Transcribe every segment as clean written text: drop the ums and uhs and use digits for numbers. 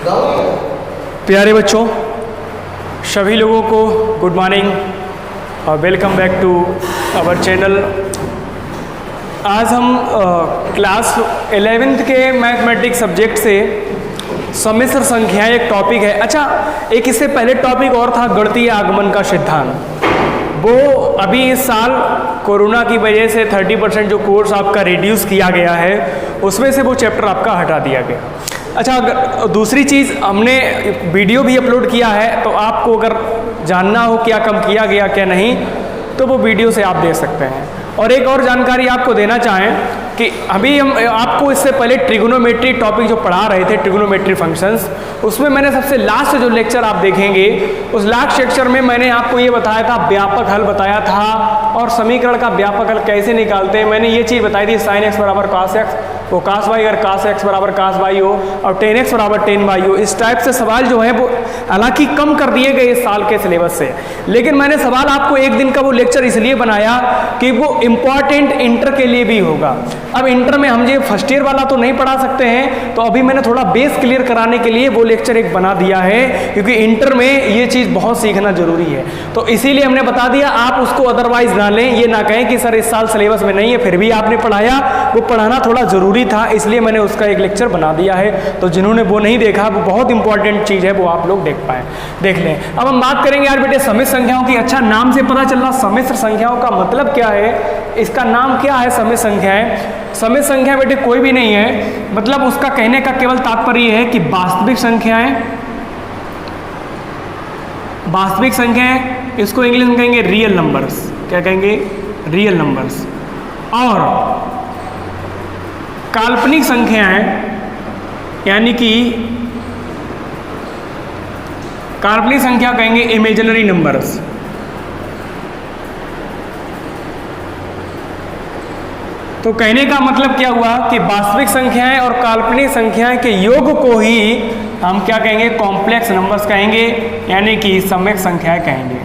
प्यारे बच्चों, सभी लोगों को गुड मॉर्निंग और welcome back to our channel. आज हम क्लास 11th के मैथमेटिक्स सब्जेक्ट से सम्मिश्र संख्याएं एक टॉपिक है। अच्छा, एक इससे पहले टॉपिक और था गणितीय आगमन का सिद्धांत। वो अभी इस साल कोरोना की वजह से 30% जो कोर्स आपका रिड्यूस किया गया है उसमें से वो चैप्टर आपका हटा दिया गया। अच्छा, दूसरी चीज़, हमने वीडियो भी अपलोड किया है, तो आपको अगर जानना हो क्या कम किया गया क्या नहीं तो वो वीडियो से आप देख सकते हैं। और एक और जानकारी आपको देना चाहें कि अभी हम आपको इससे पहले ट्रिग्नोमेट्री टॉपिक जो पढ़ा रहे थे, ट्रिग्नोमेट्री फंक्शंस, उसमें मैंने सबसे लास्ट जो लेक्चर आप देखेंगे उस लास्ट लेक्चर में मैंने आपको ये बताया था, व्यापक हल बताया था और समीकरण का व्यापक हल कैसे निकालते हैं। मैंने ये चीज़ बताई थी, sin x बराबर cos x, वो cos y अगर cos x बराबर cos y हो और tan x बराबर tan y हो। इस टाइप से सवाल जो है वो हालांकि कम कर दिए गए इस साल के सिलेबस से, लेकिन मैंने सवाल आपको एक दिन का वो लेक्चर इसलिए बनाया कि वो इम्पॉर्टेंट इंटर के लिए भी होगा। अब इंटर में हम ये फर्स्ट ईयर वाला तो नहीं पढ़ा सकते हैं, तो अभी मैंने थोड़ा बेस क्लियर कराने के लिए वो लेक्चर एक बना दिया है, क्योंकि इंटर में ये चीज़ बहुत सीखना जरूरी है। तो इसीलिए हमने बता दिया, आप उसको अदरवाइज ना लें, ये ना कहें कि सर इस साल सिलेबस में नहीं है फिर भी आपने पढ़ाया। वो पढ़ाना थोड़ा ज़रूरी था, इसलिए मैंने उसका एक लेक्चर बना दिया है। तो जिन्होंने वो नहीं देखा, वो बहुत इंपॉर्टेंट चीज़ है, वो आप लोग देख लें। अब हम बात करेंगे यार बेटे सम्मिश्र संख्याओं की। अच्छा, नाम से पता चल रहा सम्मिश्र संख्याओं का मतलब क्या है, इसका नाम क्या है सम्मिश्र संख्याएं। सम्मिश्र संख्या बेटे कोई भी नहीं है, मतलब उसका कहने का केवल तात्पर्य है कि वास्तविक संख्याएं, इसको इंग्लिश में कहेंगे रियल नंबर्स। क्या कहेंगे? Real numbers. और काल्पनिक संख्याएं यानी कि काल्पनिक संख्या कहेंगे इमेजिनरी नंबर्स। तो कहने का मतलब क्या हुआ कि वास्तविक संख्याएं और काल्पनिक संख्याएं के योग को ही हम क्या कहेंगे? कॉम्प्लेक्स नंबर्स कहेंगे, यानी कि सम्यक संख्याएं कहेंगे।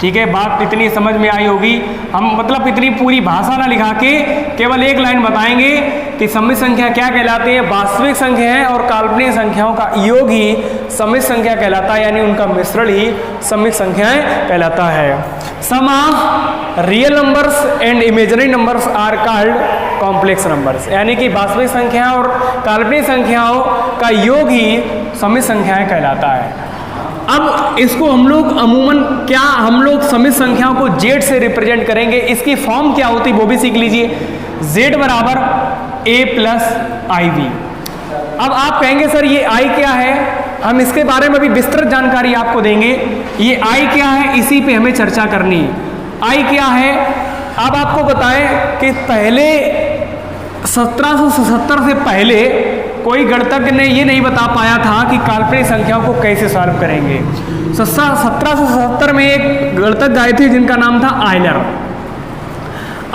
ठीक है, बात इतनी समझ में आई होगी। हम मतलब इतनी पूरी भाषा ना लिखा के केवल एक लाइन बताएंगे कि सम्मिश्र संख्या क्या कहलाती है। वास्तविक संख्याएं और काल्पनिक संख्याओं का योग ही सम्मिश्र संख्या कहलाता है, यानी उनका मिश्रण ही सम्मिश्र संख्याएं कहलाता है। Sum of real numbers and imaginary numbers are called complex numbers, यानी कि वास्तविक संख्याओं और काल्पनिक संख्याओं का योग ही सम्मिश्र संख्याएं कहलाता है। अब इसको हम लोग अमूमन क्या हम लोग सम्मिश्र संख्याओं को z से रिप्रेजेंट करेंगे। इसकी फॉर्म क्या होती है वो भी सीख लीजिए। z बराबर a प्लस IV। अब आप कहेंगे सर ये I क्या है, हम इसके बारे में भी विस्तृत जानकारी आपको देंगे। ये I क्या है, इसी पे हमें चर्चा करनी है। I क्या है, अब आपको बताएं कि पहले 1777 से पहले कोई गणितज्ञ ने ये नहीं बता पाया था कि काल्पनिक संख्याओं को कैसे सॉल्व करेंगे। 1777 में एक गणितज्ञ आए थे जिनका नाम था आयलर।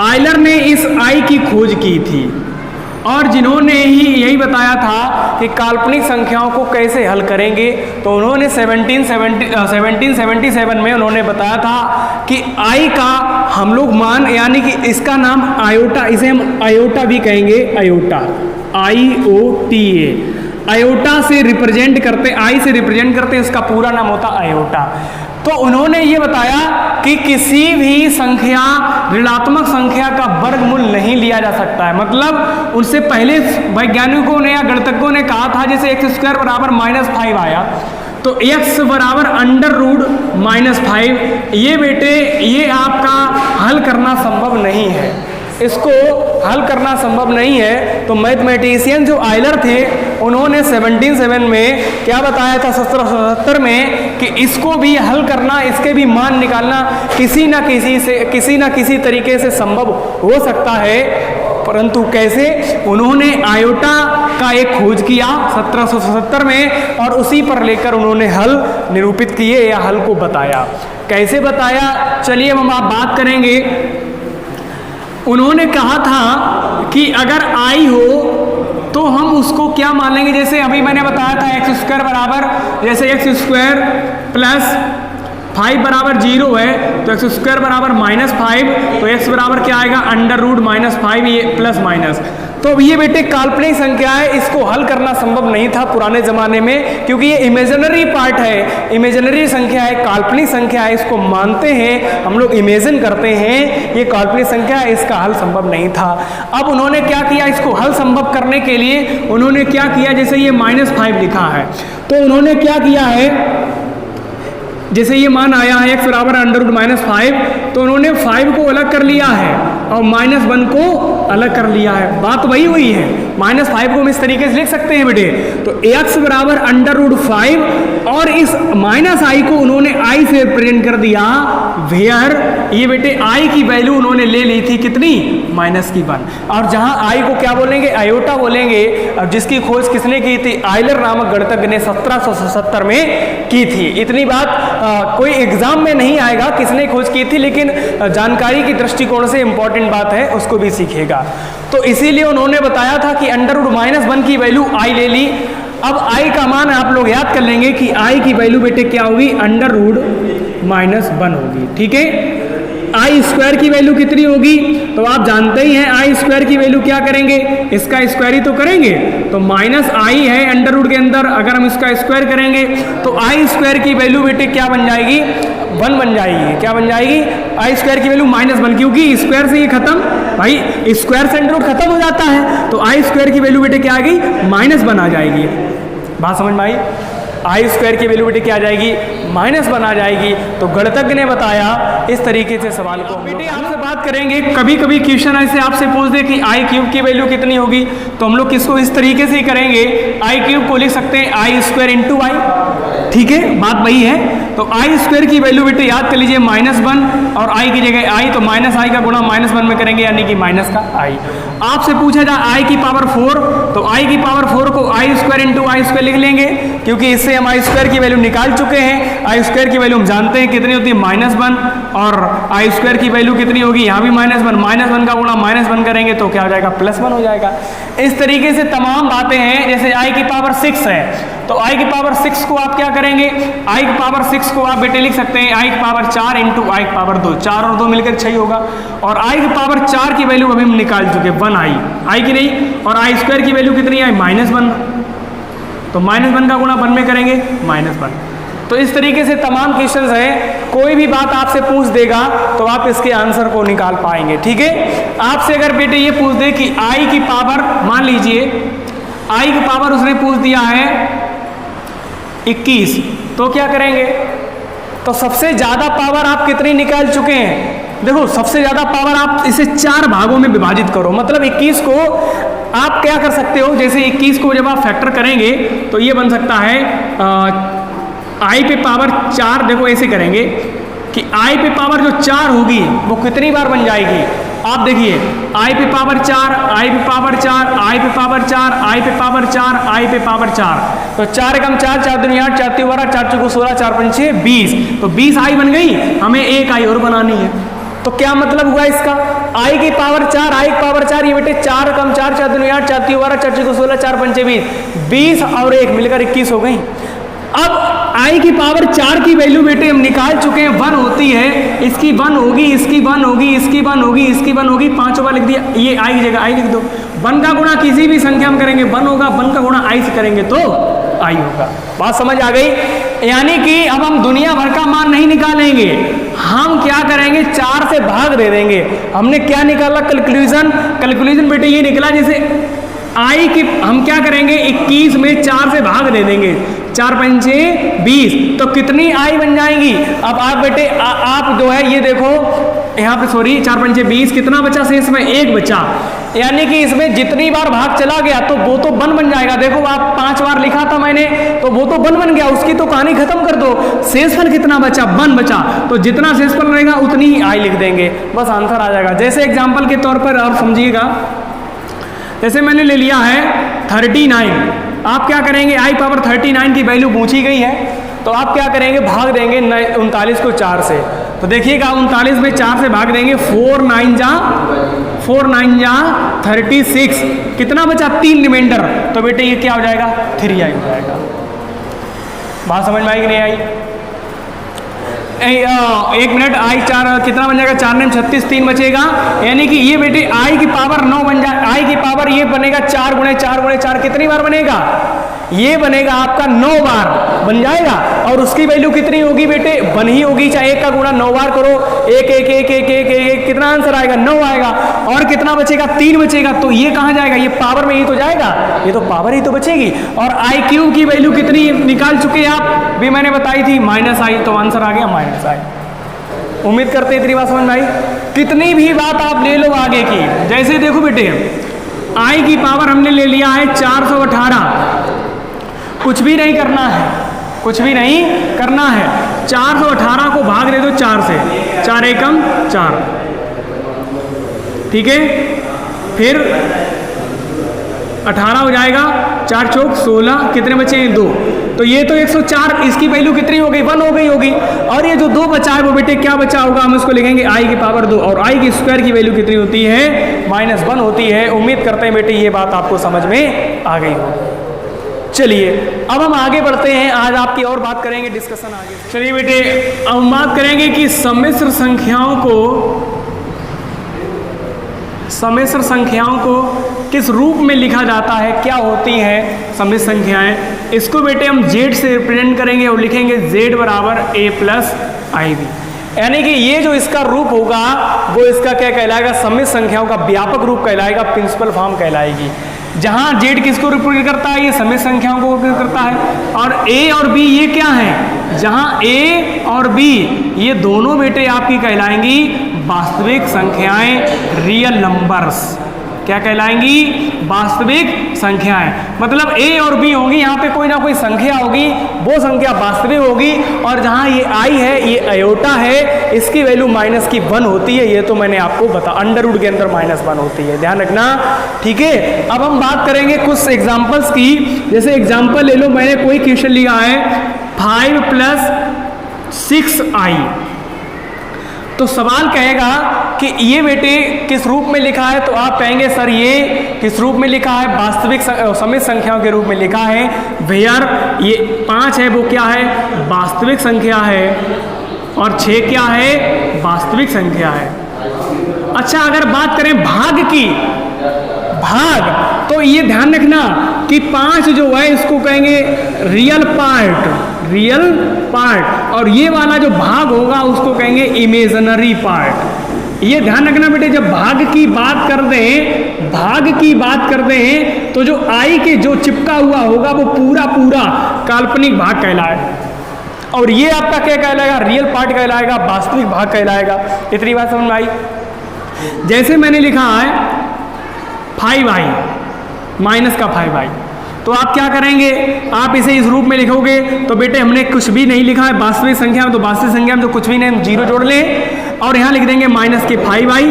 आयलर ने इस आई की खोज की थी और जिन्होंने ही यही बताया था कि काल्पनिक संख्याओं को कैसे हल करेंगे। तो उन्होंने 1777 में उन्होंने बताया था कि आई का हम लोग मान, यानी कि इसका नाम आयोटा, इसे हम आयोटा भी कहेंगे, आयोटा, IOTA, आयोटा से रिप्रेजेंट करते, आई से रिप्रेजेंट करते, इसका पूरा नाम होता आयोटा। तो उन्होंने ये बताया कि किसी भी संख्या, ऋणात्मक संख्या का वर्गमूल नहीं लिया जा सकता है। मतलब उनसे पहले वैज्ञानिकों ने या गणितज्ञों ने कहा था, जैसे x² बराबर -5 आया तो x बराबर √-5, ये बेटे ये आपका हल करना संभव नहीं है, इसको हल करना संभव नहीं है। तो मैथमेटिशियन जो आयलर थे उन्होंने 1777 में क्या बताया था, 1777 में, कि इसको भी हल करना, इसके भी मान निकालना किसी ना किसी तरीके से संभव हो सकता है, परंतु कैसे। उन्होंने आयोटा का एक खोज किया 1777 में और उसी पर लेकर उन्होंने हल निरूपित किए या हल को बताया। कैसे बताया, चलिए हम आप बात करेंगे। उन्होंने कहा था कि अगर आई हो तो हम उसको क्या मान लेंगे, जैसे अभी मैंने बताया था x² बराबर, जैसे x² प्लस 5 बराबर 0 है तो x² बराबर -5, तो x बराबर क्या आएगा √-5, ये प्लस माइनस। तो अब ये बेटे काल्पनिक संख्या है, इसको हल करना संभव नहीं था पुराने ज़माने में, क्योंकि ये इमेजिनरी पार्ट है, इमेजिनरी संख्या है, काल्पनिक संख्या है, इसको मानते हैं हम लोग, इमेजिन करते हैं ये काल्पनिक संख्या है, इसका हल संभव नहीं था। अब उन्होंने क्या किया, इसको हल संभव करने के लिए उन्होंने क्या किया, जैसे ये -5 लिखा है तो उन्होंने क्या किया है, जैसे ये मान आया है x बराबर √-5, तो उन्होंने 5 को अलग कर लिया है और -1 को अलग कर लिया है, बात वही हुई है। -5 को हम इस तरीके से लिख सकते हैं बेटे, तो x बराबर √5 और इस -i को उन्होंने i से रिप्रेजेंट कर दिया, वेयर ये बेटे i की वैल्यू उन्होंने ले ली थी कितनी, -1, और जहां i को क्या बोलेंगे, आयोटा बोलेंगे। अब जिसकी खोज किसने की थी, आयलर नामक गणितज्ञ ने 1777 में की थी। इतनी बात कोई एग्जाम में नहीं आएगा किसने खोज की थी, लेकिन जानकारी की दृष्टिकोण से इंपॉर्टेंट बात है, उसको भी सीखेगा। तो इसीलिए उन्होंने बताया था कि √-1 की वैल्यू i ले ली। अब i का मान आप लोग याद कर लेंगे कि i की वैल्यू बेटे क्या होगी, √-1 होगी, ठीक है। i² की वैल्यू कितनी होगी, तो आप जानते ही हैं i² की वैल्यू क्या करेंगे, इसका स्क्वायर ही तो करेंगे, तो -i है अंडर रूट के अंदर, अगर हम इसका स्क्वायर करेंगे तो i² की वैल्यू बेटे क्या बन जाएगी, 1 बन जाएगी। क्या बन जाएगी, i² की वैल्यू -1, क्योंकि स्क्वायर से ये खत्म, भाई स्क्वायर से अंडर रूट खत्म हो जाता है, तो i² की वैल्यू बेटे क्या आ गई, -1 आ जाएगी। बात समझ में आई, i² की वैल्यू बेटे क्या आ जाएगी, -1 आ जाएगी। तो गणितज्ञ ने बताया इस तरीके से सवाल को। बेटे आपसे बात करेंगे, कभी कभी क्वेश्चन ऐसे आपसे पूछ दे कि i³ की वैल्यू कितनी होगी, तो हम लोग किसको इस तरीके से ही करेंगे, i³ को लिख सकते हैं i² × i, ठीक है, बात वही है। तो i² की वैल्यू बेटे याद कर लीजिए -1 और i की जगह i, तो -i का गुणा -1 में करेंगे, यानी कि माइनस का i। आपसे पूछा जाए i की पावर 4, तो i की पावर 4 को i² × i² लिख लेंगे, क्योंकि इससे हम i² की वैल्यू निकाल चुके हैं। i² की वैल्यू हम जानते हैं कितनी होती है, -1, और i² की वैल्यू कितनी होगी, यहाँ भी -1 का गुणा -1 करेंगे तो क्या हो जाएगा, +1 हो जाएगा। इस तरीके से तमाम बातें हैं। जैसे i की पावर 6 है, तो i की पावर 6 को आप क्या करेंगे, i की पावर 6 को आप बेटे लिख सकते हैं i की पावर 4 × i की पावर 2, 4 और 2 मिलकर 6 होगा, और i की पावर 4 की वैल्यू अभी हम निकाल चुके, 1i की नहीं, और i² की वैल्यू कितनी है, -1, तो -1 का गुणा 1 में करेंगे, -1। तो इस तरीके से तमाम क्वेश्चंस हैं, कोई भी बात आपसे पूछ देगा तो आप इसके आंसर को निकाल पाएंगे, ठीक है। आपसे अगर बेटे ये पूछ दे कि i की पावर, मान लीजिए i की पावर उसने पूछ दिया है 21, तो क्या करेंगे, तो सबसे ज्यादा पावर आप कितनी निकाल चुके हैं, देखो सबसे ज्यादा पावर आप इसे 4 भागों में विभाजित करो, मतलब 21 को आप क्या कर सकते हो, जैसे 21 को जब आप फैक्टर करेंगे तो ये बन सकता है i पे पावर 4, देखो ऐसे करेंगे कि i पे पावर जो 4 होगी वो कितनी बार बन जाएगी, आप देखिए i पे पावर 4, i पे पावर 4, i पे पावर 4, i पे पावर 4, i पे पावर 4, तो 4 × 4, 4 दूनी 8, 4 12, 4 चौको 16, 4 पंचे 20, तो 20 i बन गई, हमें एक i और बनानी है। तो क्या मतलब हुआ इसका, i की पावर 4, i की पावर 4, ये बेटे 4 × 4, 4 दूनी 8, 4 12, 4 चौको 16, 4 पंचे 20, 20 और 1 मिलकर 21 हो गई। अब i की पावर 4 की वैल्यू बेटे हम निकाल चुके हैं, 1 होती है, इसकी 1 होगी, इसकी 1 होगी, इसकी 1 होगी, इसकी 1 होगी, 5 बार लिख दिया, ये i की जगह i लिख दो। 1 का गुणा किसी भी संख्या में करेंगे 1 होगा, 1 का गुणा i से करेंगे तो i होगा। बात समझ आ गई, यानी कि अब हम दुनिया भर का मान नहीं निकालेंगे, हम क्या करेंगे, 4 से भाग दे देंगे। हमने क्या निकाला, कैलकुलेशन बेटे ये निकला, जैसे i की हम क्या करेंगे, 21 में 4 से भाग दे देंगे, 4 पंचे 20, तो कितनी i बन जाएंगी। अब आप बेटे आप जो है ये देखो यहाँ पे, सॉरी 4 पंचे 20, कितना बचा शेष में, 1 बचा, यानी कि इसमें जितनी बार भाग चला गया तो वो तो 1 बन जाएगा। देखो आप 5 बार लिखा था मैंने, तो वो तो 1 बन गया, उसकी तो कहानी खत्म कर दो। शेषफल कितना बचा, 1 बचा, तो जितना शेषफल रहेगा उतनी ही i लिख देंगे, बस आंसर आ जाएगा। जैसे एग्जाम्पल के तौर पर आप समझिएगा, जैसे मैंने ले लिया है 39, आप क्या करेंगे, i पावर 39 की वैल्यू पूछी गई है, तो आप क्या करेंगे, भाग देंगे 39 को 4 से, तो देखिएगा 39 में 4 से भाग देंगे, 4 9 जा 36, कितना बचा, 3 रिमाइंडर, तो बेटे ये क्या हो जाएगा, 3i हो जाएगा। बात समझ में आई कि नहीं आई। एक मिनट, आई 4 कितना बन जाएगा, 4 9 36, 3 बचेगा, यानी कि ये बेटे आई की पावर 9 बन जाए, आई की पावर ये बनेगा 4 गुणे 4 गुणे 4, कितनी बार बनेगा, ये बनेगा आपका 9 बार बन जाएगा। और उसकी वैल्यू कितनी होगी बेटे, 1 ही होगी, चाहे 1 का गुणा 9 बार करो, 1 1 1 1 1 1 1, कितना आंसर आएगा, 9 आएगा। और कितना बचेगा, 3 बचेगा, तो ये कहाँ जाएगा, ये पावर में ही तो जाएगा, ये तो पावर ही तो बचेगी। और आई क्यूब की वैल्यू कितनी निकाल चुके हैं आप, भी मैंने बताई थी, -i, तो आंसर आ गया -i। उम्मीद करते हैं इतनी बात समझ में आई। कितनी भी बात आप ले लो आगे की, जैसे देखो बेटे आई की पावर हमने ले लिया है 418, कुछ भी नहीं करना है, कुछ भी नहीं करना है, 418 को भाग दे दो 4 से, 4 एकम 4, ठीक है, फिर 18 हो जाएगा, 4 चौक 16, कितने बचे हैं 2, तो ये तो 104, इसकी वैल्यू कितनी हो गई, 1 हो गई होगी। और ये जो 2 बचा है वो बेटे क्या बचा होगा, हम इसको लिखेंगे आई की पावर 2, और आई की स्क्वायर की वैल्यू कितनी होती है, -1 होती है। उम्मीद करते हैं बेटे ये बात आपको समझ में आ गई हो। चलिए अब हम आगे बढ़ते हैं, आज आपकी और बात करेंगे, डिस्कशन आगे। चलिए बेटे अब हम बात करेंगे कि सम्मिश्र संख्याओं को किस रूप में लिखा जाता है, क्या होती हैं सम्मिश्र संख्याएं। इसको बेटे हम z से रिप्रेजेंट करेंगे और लिखेंगे z बराबर a प्लस IB, यानी कि ये जो इसका रूप होगा वो इसका क्या कहलाएगा, सम्मिश्र संख्याओं का व्यापक रूप कहलाएगा, प्रिंसिपल फॉर्म कहलाएगी। जहां z किसको रिप्रेजेंट करता है, ये सम्मिश्र संख्याओं को रिप्रेजेंट करता है, और a और b ये क्या है, जहां a और b ये दोनों बेटे आपकी कहलाएंगी वास्तविक संख्याएं, रियल नंबर्स। क्या कहलाएंगी, वास्तविक संख्याएं, मतलब a और b होंगी, यहाँ पे कोई ना कोई संख्या होगी, वो संख्या वास्तविक होगी। और जहाँ ये i है, ये अयोटा है, इसकी वैल्यू -1 होती है, ये तो मैंने आपको बता, अंडर रूट के अंदर -1 होती है, ध्यान रखना, ठीक है। अब हम बात करेंगे कुछ एग्जाम्पल्स की, जैसे एग्जाम्पल ले लो, मैंने कोई क्वेश्चन लिया है 5 + 6i, तो सवाल कहेगा कि ये बेटे किस रूप में लिखा है, तो आप कहेंगे सर ये किस रूप में लिखा है, वास्तविक सम्मिश्र संख्याओं के रूप में लिखा है। वेयर ये 5 है वो क्या है, वास्तविक संख्या है, और 6 क्या है, वास्तविक संख्या है। अच्छा अगर बात करें भाग की, भाग, तो ये ध्यान रखना कि 5 जो है इसको कहेंगे रियल पार्ट, और ये वाला जो भाग होगा उसको कहेंगे इमेजिनरी पार्ट। ये ध्यान रखना बेटे, जब भाग की बात करते हैं तो जो आई के जो चिपका हुआ होगा वो पूरा काल्पनिक भाग कहलाएगा, और ये आपका क्या कहलाएगा, रियल पार्ट कहलाएगा, वास्तविक भाग कहलाएगा। इतनी बात समझ में आई। जैसे मैंने लिखा है 5i -5i, तो आप क्या करेंगे, आप इसे इस रूप में लिखोगे, तो बेटे हमने कुछ भी नहीं लिखा है वास्तविक संख्या में, तो वास्तविक संख्या में तो कुछ भी नहीं, हम 0 जोड़ लें और यहाँ लिख देंगे -5i,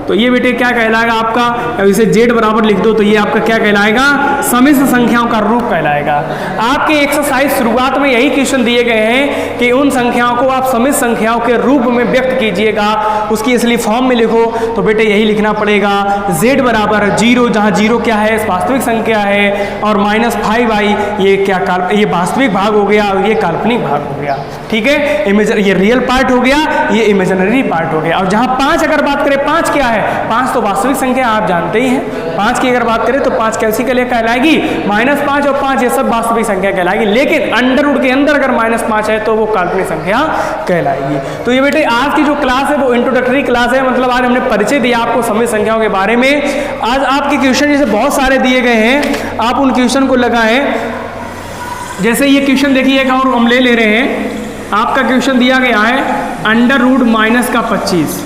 तो ये बेटे क्या कहलाएगा आपका, इसे z बराबर लिख दो, तो ये आपका क्या कहलाएगा, सम्मिश्र संख्याओं का रूप कहलाएगा। आपके एक्सरसाइज शुरुआत में यही क्वेश्चन दिए गए हैं कि उन संख्याओं को आप सम्मिश्र संख्याओं के रूप में व्यक्त कीजिएगा, उसकी असली फॉर्म में लिखो, तो बेटे यही लिखना पड़ेगा, z बराबर 0, जहाँ 0 क्या है, वास्तविक संख्या है, और -5i ये क्या, ये वास्तविक भाग हो गया, और ये काल्पनिक भाग हो गया, ठीक है, ये रियल पार्ट हो गया, ये इमेजिनरी पार्ट हो गया। और जहाँ 5 अगर बात करें, 5 क्या है, 5 तो वास्तविक संख्या आप जानते ही हैं, 5 की अगर बात करें तो 5 कैसी के लिए कहलाएगी, -5 और 5 ये सब वास्तविक संख्या कहलाएगी, लेकिन अंडर रूट के अंदर अगर -5 है तो वो काल्पनिक संख्या कहलाएगी। तो ये बेटे आज की जो क्लास है वो इंट्रोडक्टरी क्लास है, मतलब आज हमने परिचय दिया आपको सम्मिश्र संख्याओं के बारे में। आज आपके क्वेश्चन जैसे बहुत सारे दिए गए हैं, आप उन क्वेश्चन को लगाएं। जैसे ये क्वेश्चन देखिए, और हम ले रहे हैं, आपका क्वेश्चन दिया गया है √-25,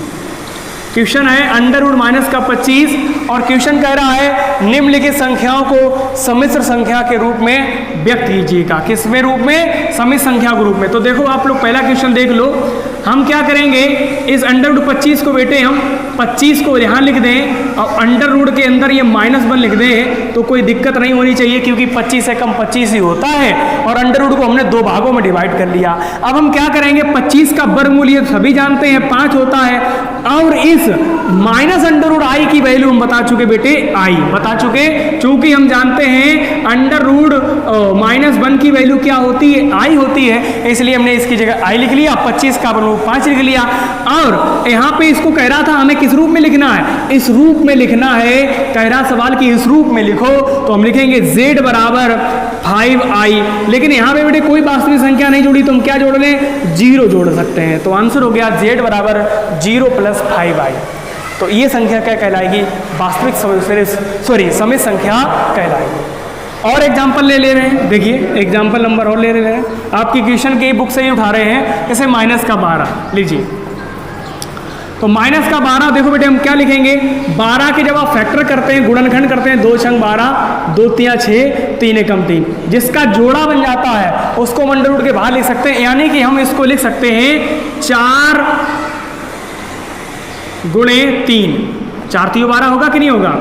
क्वेश्चन है √-25, और क्वेश्चन कह रहा है निम्नलिखित संख्याओं को सम्मिश्र संख्या के रूप में व्यक्त कीजिएगा। किस में रूप में, सम्मिश्र संख्या के रूप में। तो देखो आप लोग पहला क्वेश्चन देख लो, हम क्या करेंगे, इस अंडर रूट 25 को बेटे हम 25 को यहाँ लिख दें और अंडर रूट के अंदर ये -1 लिख दें तो कोई दिक्कत नहीं होनी चाहिए, क्योंकि 25 से कम 25 ही होता है और अंडर रूट को हमने 2 भागों में डिवाइड कर लिया। अब हम क्या करेंगे, 25 का वर्गमूल ये सभी जानते हैं 5 होता है, और इस माइनस अंडर रूट आई की वैल्यू हम बता चुके बेटे, आई बता चुके, चूंकि हम जानते हैं अंडर रूट -1 की वैल्यू क्या होती है, आई होती है, इसलिए हमने इसकी जगह आई लिख लिया, 25 का वर्गमूल 5 लिख लिया। और यहाँ पे इसको कह रहा था हमें किस रूप में लिखना है, इस रूप में लिखना है, कह रहा सवाल कि इस रूप में लिखो, तो हम लिखेंगे z बराबर 5i, लेकिन यहाँ पे बेटे कोई वास्तविक संख्या नहीं जुड़ी, तो हम क्या जोड़ लें, 0 जोड़ सकते हैं, तो आंसर हो गया z बराबर 0 + 5i। तो ये संख्या क्या कहलाएगी, वास्तविक समित संख्या कहलाएगी। और एग्जाम्पल ले रहे हैं, देखिए एग्जाम्पल नंबर और ले रहे हैं, आपकी क्वेश्चन की बुक से ही उठा रहे हैं, जैसे -12 लीजिए। तो -12 देखो बेटे हम क्या लिखेंगे, 12 के जब आप फैक्टर करते हैं, गुणनखंड करते हैं, 2 छंग 12, 2 तिया 6, 3 एकम 3, जिसका जोड़ा बन जाता है उसको हम अंडर रूट के बाहर लिख सकते हैं, यानी कि हम इसको लिख सकते हैं 4 × 3, 4 × 12 होगा कि नहीं होगा,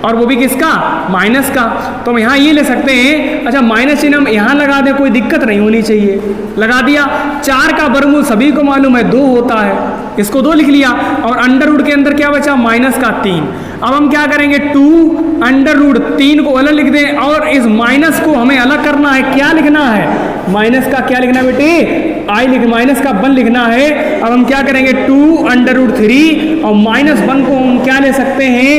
और वो भी किसका, माइनस का, तो हम यहाँ ये ले सकते हैं। अच्छा माइनस चिन्ह हम यहाँ लगा दें, कोई दिक्कत नहीं होनी चाहिए, लगा दिया। 4 का वर्गमूल सभी को मालूम है 2 होता है, इसको 2 लिख लिया, और अंडर रूट के अंदर क्या बचा, -3। अब हम क्या करेंगे, 2 अंडर रूट 3 को अलग लिख दें, और इस माइनस को हमें अलग करना है, क्या लिखना है, माइनस का क्या लिखना है बेटे, आई लिख, माइनस का 1 लिखना है। अब हम क्या करेंगे, 2 अंडर रूट 3 और -1 को हम क्या ले सकते हैं,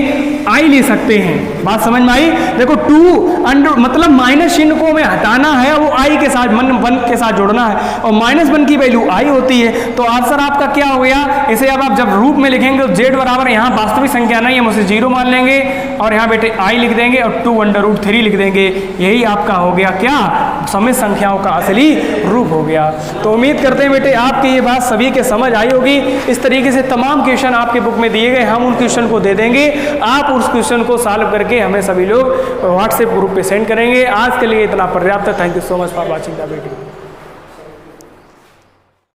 आई ले सकते हैं। बात समझ में आई, देखो 2 अंडर मतलब माइनस चिन्ह को हमें हटाना है, वो आई के साथ 1 के साथ जोड़ना है, और -1 की वैल्यू आई होती है, तो आंसर आपका क्या हो गया। इसे अब आप जब रूप में लिखेंगे तो z बराबर, यहाँ वास्तविक संख्या नहीं हम उसे 0 मान लेंगे, और यहाँ बेटे आई लिख देंगे और 2 अंडर रूट 3 लिख देंगे, यही आपका हो गया क्या, समित संख्याओं का असली रूप हो गया। तो उम्मीद करते हैं बेटे आपकी ये बात सभी के समझ आई होगी। इस तरीके से तमाम क्वेश्चन आपके बुक में दिए गए, हम उन क्वेश्चन को दे देंगे, आप उस क्वेश्चन को सॉल्व करके हमें सभी लोग व्हाट्सएप ग्रुप पे सेंड करेंगे। आज के लिए इतना पर्याप्त है। Thank you so much for watching the video.